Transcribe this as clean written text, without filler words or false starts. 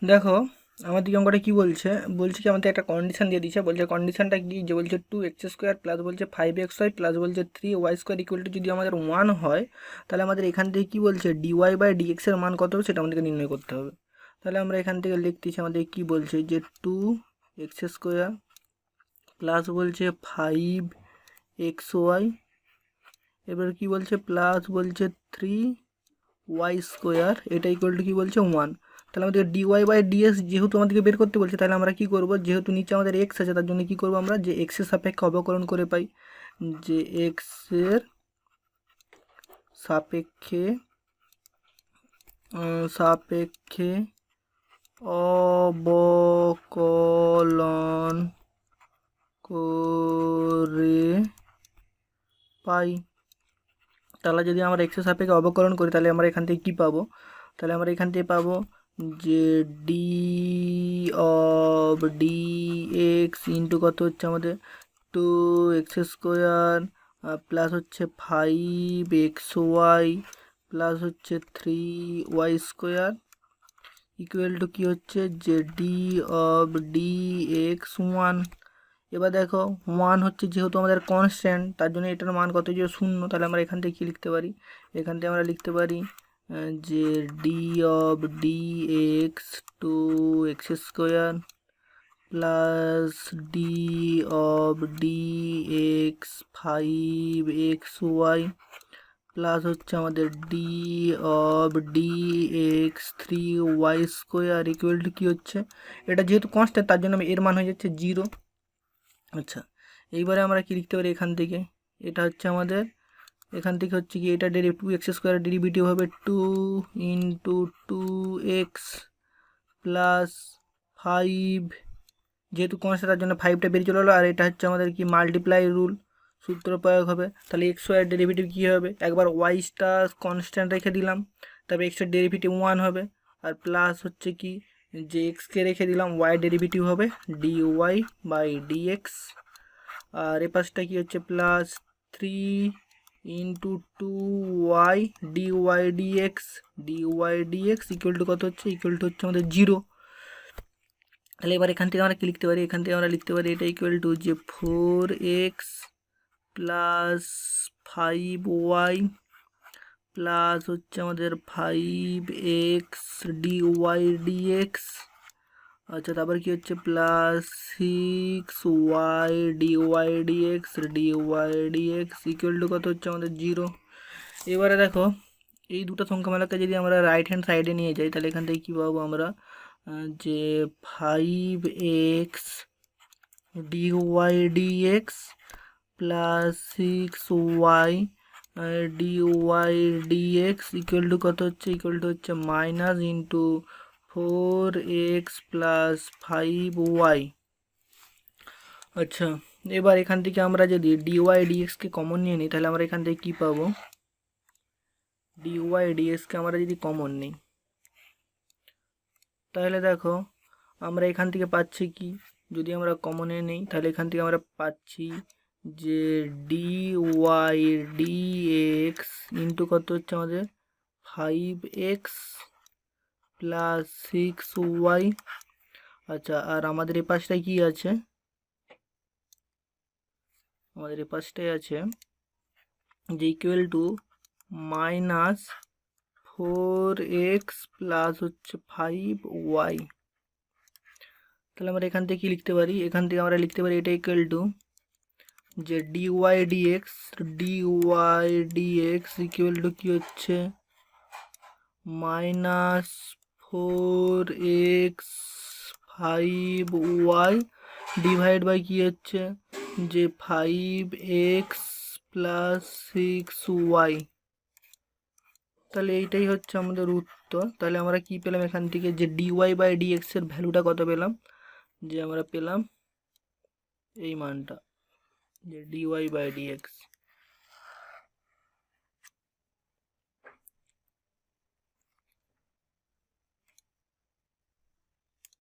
দেখো আমাদের অঙ্কটা কি বলছে, বলছে কি আমাদের একটা কন্ডিশন দিয়ে দিচ্ছে। বলছে কন্ডিশনটা কি, যে বলছে 2x² প্লাস বলছে 5xy প্লাস বলছে 3y² ইকুয়াল টু যদি আমাদের 1 হয়, তাহলে আমাদের এখান থেকে কি বলছে dy/dx এর মান কত হবে সেটা আমাদেরকে নির্ণয় করতে হবে। তাহলে আমরা এখান থেকে লিখতেছি, আমাদের কি বলছে যে 2x² প্লাস বলছে 5xy, এবার কি বলছে প্লাস বলছে 3y², এটা ইকুয়াল টু কি বলছে 1। তাহলে আমাদের dy/dx যেহেতু আমাদেরকে বের করতে বলছে, তাহলে আমরা কি করব, যেহেতু নিচে আমাদের x আছে তার জন্য কি করব আমরা, যে x এর সাপেক্ষে অবকলন করে পাই, যে x এর সাপেক্ষে সাপেক্ষে অবকলন করে পাই। তাহলে যদি আমরা x এর সাপেক্ষে অবকলন করি তাহলে আমরা এখান থেকে কি পাবো, তাহলে আমরা এখান থেকে পাবো যে d/dx ইন্টু কত হচ্ছে আমাদের 2x² প্লাস হচ্ছে 5xy প্লাস হচ্ছে 3y² ইকুয়াল টু কী হচ্ছে যে d/dx 1। এবার দেখো 1 হচ্ছে যেহেতু আমাদের কনস্ট্যান্ট, তার জন্য এটার মান কত, যে 0। তাহলে আমরা এখান থেকে কী লিখতে পারি, এখান থেকে আমরা লিখতে পারি যে d/dx 2x² plus d/dx 5xy plus হচ্ছে আমাদের d/dx 3y² ইকুয়াল টু কী হচ্ছে, এটা যেহেতু কনস্ট্যান্ট তার জন্য এর মান হয়ে যাচ্ছে 0। আচ্ছা, এইবারে আমরা কি লিখতে পারি এখান থেকে, এটা হচ্ছে আমাদের এখান থেকে হচ্ছে কি এটা 2x² ডেরিভেটিভ হবে 2 ইন্টু 2x প্লাস 5, যেহেতু কনস্ট্যান্ট তার জন্য 5টা বেরিয়ে চলে এলো, আর এটা হচ্ছে আমাদের কি মাল্টিপ্লাই রুল, সূত্র প্রয়োগ হবে। তাহলে xy এর ডেরিভেটিভ কী হবে, একবার ওয়াইটা কনস্ট্যান্ট রেখে দিলাম, তবে x এর ডেরিভেটিভ 1 হবে, আর প্লাস হচ্ছে কি যে এক্সকে রেখে দিলাম, y ডেরিভেটিভ হবে dy/dx, আর এ পাশটা কি হচ্ছে plus 3 into 2y dy/dx equal to কত হচ্ছে, ইকুয়াল টু হচ্ছে আমাদের 0। তাহলে এবার এখান থেকে আমরা কি লিখতে পারি, এখান থেকে আমরা লিখতে পারি এটা ইকুয়াল টু যে 4x প্লাস 5y প্লাস হচ্ছে আমাদের 5x dy/dx। আচ্ছা, তারপর কি হচ্ছে plus 6y dy/dx equal to কত হচ্ছে আমাদের 0। এবারে দেখো এই দুটো সংখ্যামালাকে যদি আমরা রাইট হ্যান্ড সাইডে নিয়ে যাই, তাহলে এখান থেকে কী পাবো আমরা, যে 5x dy/dx plus 6y dy/dx equal to কত হচ্ছে, ইকুয়াল টু হচ্ছে minus into 4x plus 5y। আচ্ছা, এবার এখান থেকে আমরা যদি dy/dxকে কমন নিয়ে নিই, তাহলে আমরা এখান থেকে কী পাবো, dy/dxকে আমরা যদি কমন নিই, তাহলে দেখো আমরা এখান থেকে পাচ্ছি কি, যদি আমরা কমনে নিই তাহলে এখান থেকে আমরা পাচ্ছি যে dy/dx ইন্টু কত হচ্ছে আমাদের 5x প্লাস 6y। আচ্ছা, আর আমাদের এ পাশটায় কি আছে, আমাদের এ পাশটায় আছে যে equal to minus 4x plus হচ্ছে 5y। তাহলে আমরা এখান থেকে কি লিখতে পারি, এখান থেকে আমরা লিখতে পারি এটা ইকুয়াল টু যে dy/dx ইকুয়াল টু কি হচ্ছে minus 4x 5y divide by কি হচ্ছে যে 5x প্লাস 6y। তাহলে এইটাই হচ্ছে আমাদের উত্তর। তাহলে আমরা কি পেলাম এখান থেকে, যে dy/dx এর ভ্যালুটা কত পেলাম, যে আমরা পেলাম এই মানটা, যে dy/dx।